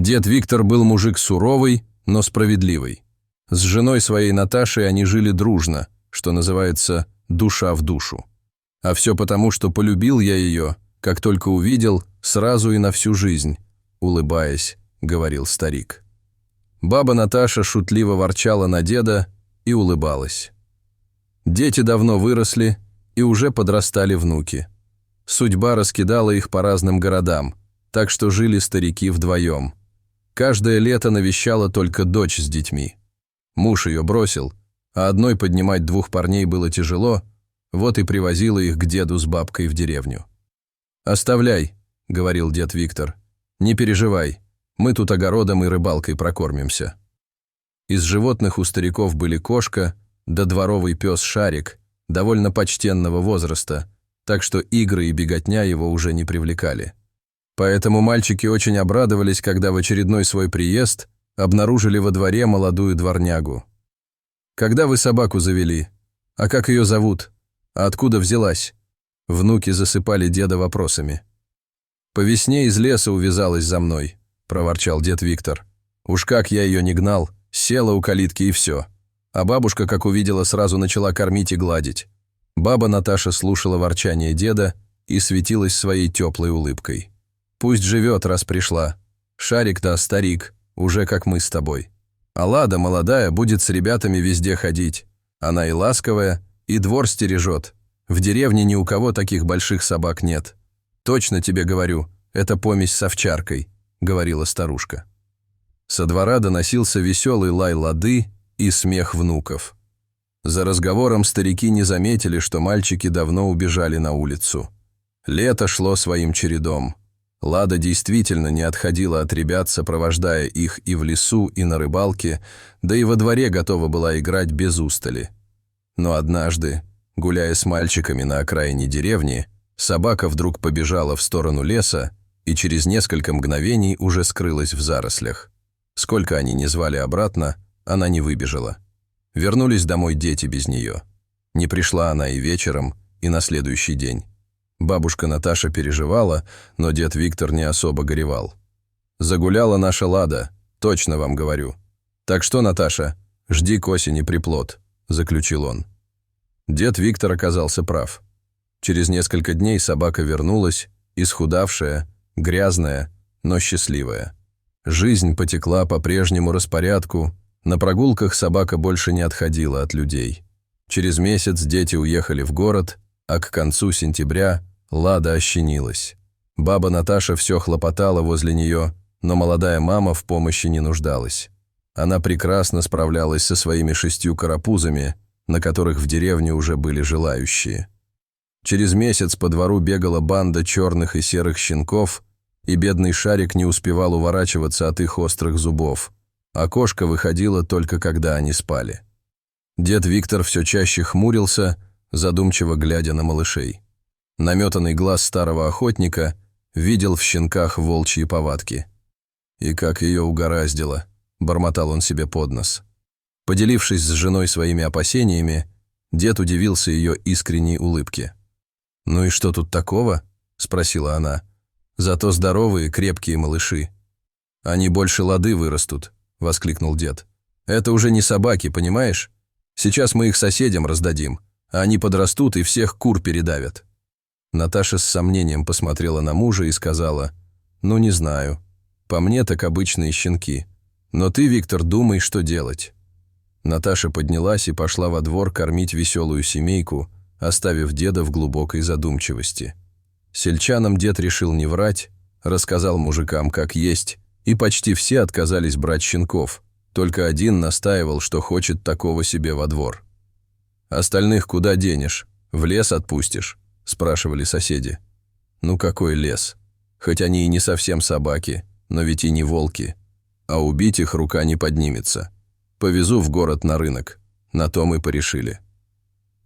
Дед Виктор был мужик суровый, но справедливый. С женой своей Наташей они жили дружно, что называется «душа в душу». А все потому, что полюбил я ее, как только увидел, сразу и на всю жизнь, улыбаясь, говорил старик. Баба Наташа шутливо ворчала на деда и улыбалась. Дети давно выросли, и уже подрастали внуки. Судьба раскидала их по разным городам, так что жили старики вдвоем. Каждое лето навещала только дочь с детьми. Муж ее бросил, а одной поднимать двух парней было тяжело, вот и привозила их к деду с бабкой в деревню. «Оставляй», — говорил дед Виктор, — «не переживай, мы тут огородом и рыбалкой прокормимся». Из животных у стариков были кошка, да дворовый пес Шарик, довольно почтенного возраста, так что игры и беготня его уже не привлекали. Поэтому мальчики очень обрадовались, когда в очередной свой приезд обнаружили во дворе молодую дворнягу. «Когда вы собаку завели? А как ее зовут? А откуда взялась?» Внуки засыпали деда вопросами. «По весне из леса увязалась за мной», – проворчал дед Виктор. «Уж как я ее не гнал, села у калитки и все». А бабушка, как увидела, сразу начала кормить и гладить. Баба Наташа слушала ворчание деда и светилась своей теплой улыбкой. «Пусть живет, раз пришла. Шарик-то старик, уже как мы с тобой. А Лада, молодая, будет с ребятами везде ходить. Она и ласковая, и двор стережет. В деревне ни у кого таких больших собак нет. Точно тебе говорю, это помесь с овчаркой», — говорила старушка. Со двора доносился веселый лай лады и смех внуков. За разговором старики не заметили, что мальчики давно убежали на улицу. Лето шло своим чередом. Лада действительно не отходила от ребят, сопровождая их и в лесу, и на рыбалке, да и во дворе готова была играть без устали. Но однажды, гуляя с мальчиками на окраине деревни, собака вдруг побежала в сторону леса и через несколько мгновений уже скрылась в зарослях. Сколько они ни звали обратно, она не выбежала. Вернулись домой дети без нее. Не пришла она и вечером, и на следующий день. Бабушка Наташа переживала, но дед Виктор не особо горевал. «Загуляла наша Лада, точно вам говорю. Так что, Наташа, жди к осени приплод», – заключил он. Дед Виктор оказался прав. Через несколько дней собака вернулась, исхудавшая, грязная, но счастливая. Жизнь потекла по прежнему распорядку, на прогулках собака больше не отходила от людей. Через месяц дети уехали в город, а к концу сентября Лада ощенилась. Баба Наташа все хлопотала возле нее, но молодая мама в помощи не нуждалась. Она прекрасно справлялась со своими 6 карапузами, на которых в деревне уже были желающие. Через месяц по двору бегала банда черных и серых щенков, и бедный Шарик не успевал уворачиваться от их острых зубов, а кошка выходила только когда они спали. Дед Виктор все чаще хмурился, задумчиво глядя на малышей. Наметанный глаз старого охотника видел в щенках волчьи повадки. «И как ее угораздило», – бормотал он себе под нос. Поделившись с женой своими опасениями, дед удивился ее искренней улыбке. «Ну и что тут такого?» – спросила она. «Зато здоровые, крепкие малыши». «Они больше Лады вырастут», – воскликнул дед. «Это уже не собаки, понимаешь? Сейчас мы их соседям раздадим, а они подрастут и всех кур передавят». Наташа с сомнением посмотрела на мужа и сказала: «Ну, не знаю. По мне так обычные щенки. Но ты, Виктор, думай, что делать». Наташа поднялась и пошла во двор кормить веселую семейку, оставив деда в глубокой задумчивости. Сельчанам дед решил не врать, рассказал мужикам, как есть, и почти все отказались брать щенков, только один настаивал, что хочет такого себе во двор. «Остальных куда денешь? В лес отпустишь?» – спрашивали соседи. «Ну какой лес? Хоть они и не совсем собаки, но ведь и не волки. А убить их рука не поднимется. Повезу в город на рынок». На то мы порешили.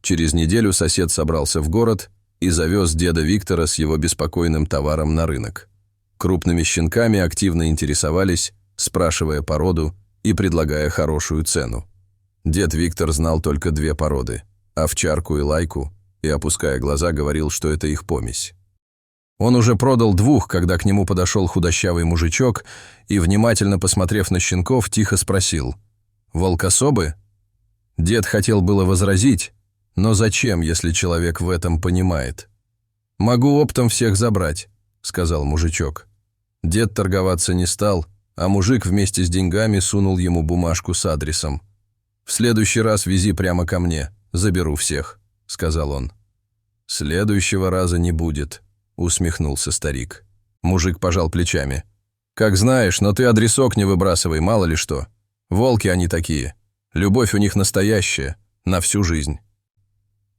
Через неделю сосед собрался в город и завез деда Виктора с его беспокойным товаром на рынок. Крупными щенками активно интересовались, спрашивая породу и предлагая хорошую цену. Дед Виктор знал только 2 породы – овчарку и лайку, и, опуская глаза, говорил, что это их помесь. Он уже продал 2, когда к нему подошел худощавый мужичок и, внимательно посмотрев на щенков, тихо спросил: «Волкособы?» Дед хотел было возразить, но зачем, если человек в этом понимает? «Могу оптом всех забрать», — сказал мужичок. Дед торговаться не стал, а мужик вместе с деньгами сунул ему бумажку с адресом. «В следующий раз вези прямо ко мне, заберу всех», — сказал он. «Следующего раза не будет», — усмехнулся старик. Мужик пожал плечами. «Как знаешь, но ты адресок не выбрасывай, мало ли что. Волки они такие. Любовь у них настоящая, на всю жизнь».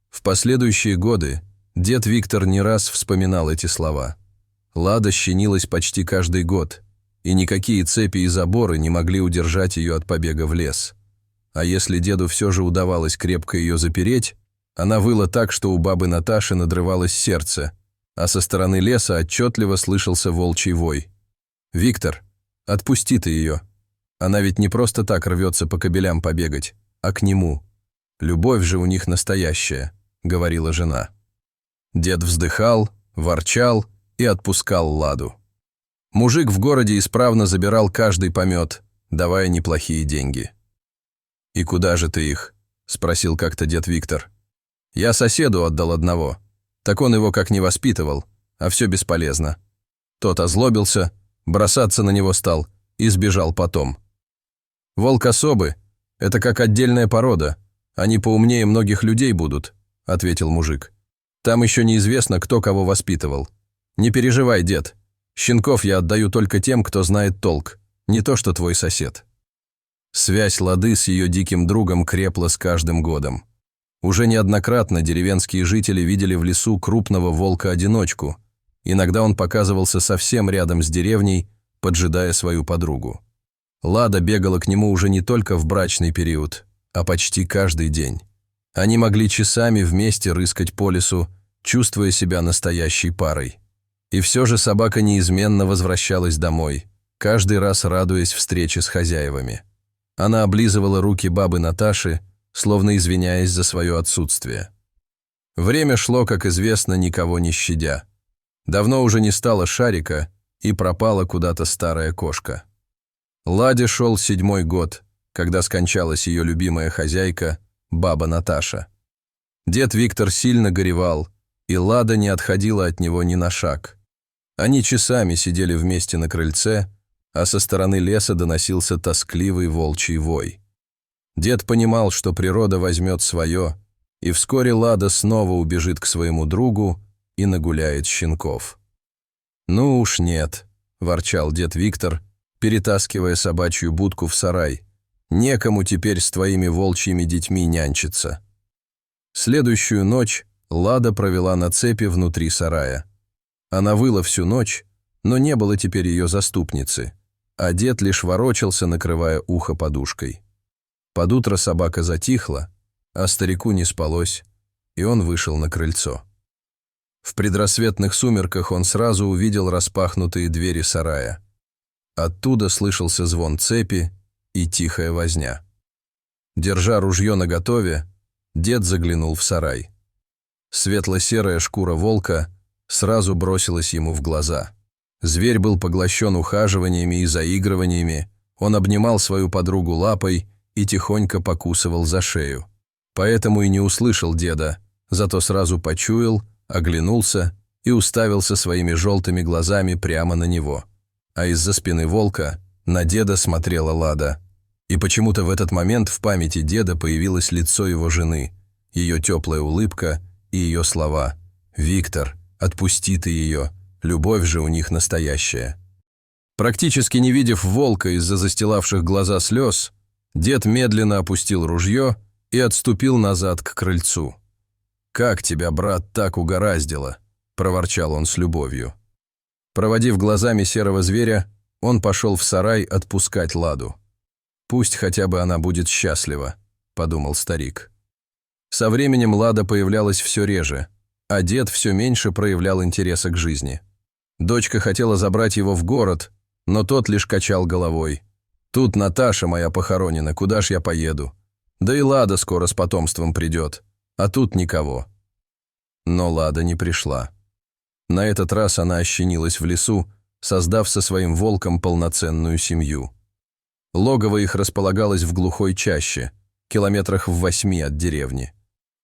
В последующие годы дед Виктор не раз вспоминал эти слова. Лада щенилась почти каждый год, и никакие цепи и заборы не могли удержать ее от побега в лес. А если деду все же удавалось крепко ее запереть, она выла так, что у бабы Наташи надрывалось сердце, а со стороны леса отчетливо слышался волчий вой. «Виктор, отпусти ты ее. Она ведь не просто так рвется по кобелям побегать, а к нему. Любовь же у них настоящая», — говорила жена. Дед вздыхал, ворчал и отпускал Ладу. Мужик в городе исправно забирал каждый помет, давая неплохие деньги. «И куда же ты их?» — спросил как-то дед Виктор. «Я соседу отдал одного. Так он его как не воспитывал, а все бесполезно». Тот озлобился, бросаться на него стал и сбежал потом. «Волкособы — это как отдельная порода, они поумнее многих людей будут», — ответил мужик. «Там еще неизвестно, кто кого воспитывал. Не переживай, дед, щенков я отдаю только тем, кто знает толк, не то что твой сосед». Связь Лады с ее диким другом крепла с каждым годом. Уже неоднократно деревенские жители видели в лесу крупного волка-одиночку. Иногда он показывался совсем рядом с деревней, поджидая свою подругу. Лада бегала к нему уже не только в брачный период, а почти каждый день. Они могли часами вместе рыскать по лесу, чувствуя себя настоящей парой. И все же собака неизменно возвращалась домой, каждый раз радуясь встрече с хозяевами. Она облизывала руки бабы Наташи, словно извиняясь за свое отсутствие. Время шло, как известно, никого не щадя. Давно уже не стало Шарика, и пропала куда-то старая кошка. Ладе шел 7-й год, когда скончалась ее любимая хозяйка, баба Наташа. Дед Виктор сильно горевал, и Лада не отходила от него ни на шаг. Они часами сидели вместе на крыльце, а со стороны леса доносился тоскливый волчий вой. Дед понимал, что природа возьмет свое, и вскоре Лада снова убежит к своему другу и нагуляет щенков. «Ну уж нет», – ворчал дед Виктор, перетаскивая собачью будку в сарай. «Некому теперь с твоими волчьими детьми нянчиться». Следующую ночь Лада провела на цепи внутри сарая. Она выла всю ночь, но не было теперь ее заступницы, а дед лишь ворочался, накрывая ухо подушкой. Под утро собака затихла, а старику не спалось, и он вышел на крыльцо. В предрассветных сумерках он сразу увидел распахнутые двери сарая. Оттуда слышался звон цепи и тихая возня. Держа ружье наготове, дед заглянул в сарай. Светло-серая шкура волка сразу бросилась ему в глаза. Зверь был поглощен ухаживаниями и заигрываниями, он обнимал свою подругу лапой и тихонько покусывал за шею. Поэтому и не услышал деда, зато сразу почуял, оглянулся и уставился своими желтыми глазами прямо на него. А из-за спины волка на деда смотрела Лада. И почему-то в этот момент в памяти деда появилось лицо его жены, ее теплая улыбка и ее слова: «Виктор, отпусти ты ее, любовь же у них настоящая». Практически не видев волка из-за застилавших глаза слез, дед медленно опустил ружье и отступил назад к крыльцу. «Как тебя, брат, так угораздило?» – проворчал он с любовью. Проводив глазами серого зверя, он пошел в сарай отпускать Ладу. «Пусть хотя бы она будет счастлива», – подумал старик. Со временем Лада появлялась все реже, а дед все меньше проявлял интереса к жизни. Дочка хотела забрать его в город, но тот лишь качал головой. «Тут Наташа моя похоронена, куда ж я поеду? Да и Лада скоро с потомством придет, а тут никого». Но Лада не пришла. На этот раз она ощенилась в лесу, создав со своим волком полноценную семью. Логово их располагалось в глухой чаще, километрах в 8 от деревни.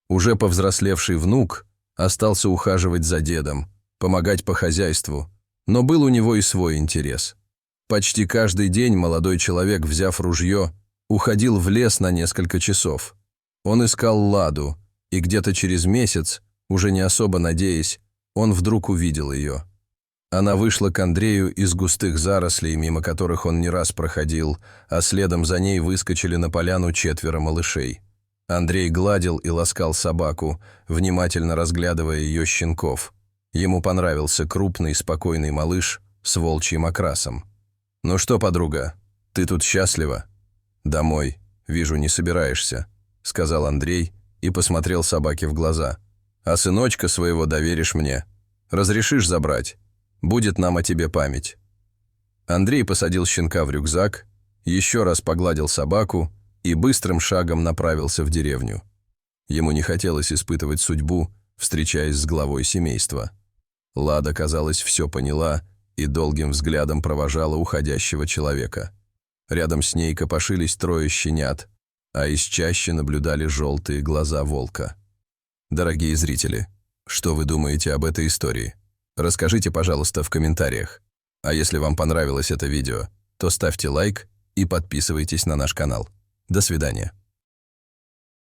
Уже повзрослевший внук остался ухаживать за дедом, помогать по хозяйству, но был у него и свой интерес. Почти каждый день молодой человек, взяв ружье, уходил в лес на несколько часов. Он искал Ладу, и где-то через месяц, уже не особо надеясь, он вдруг увидел ее. Она вышла к Андрею из густых зарослей, мимо которых он не раз проходил, а следом за ней выскочили на поляну 4 малышей. Андрей гладил и ласкал собаку, внимательно разглядывая ее щенков. Ему понравился крупный, спокойный малыш с волчьим окрасом. «Ну что, подруга, ты тут счастлива?» «Домой, вижу, не собираешься», — сказал Андрей и посмотрел собаке в глаза. «А сыночка своего доверишь мне? Разрешишь забрать? Будет нам о тебе память». Андрей посадил щенка в рюкзак, еще раз погладил собаку и быстрым шагом направился в деревню. Ему не хотелось испытывать судьбу, встречаясь с главой семейства. Лада, казалось, все поняла и долгим взглядом провожала уходящего человека. Рядом с ней копошились 3 щенят, а из чащи наблюдали желтые глаза волка. Дорогие зрители, что вы думаете об этой истории? Расскажите, пожалуйста, в комментариях. А если вам понравилось это видео, то ставьте лайк и подписывайтесь на наш канал. До свидания.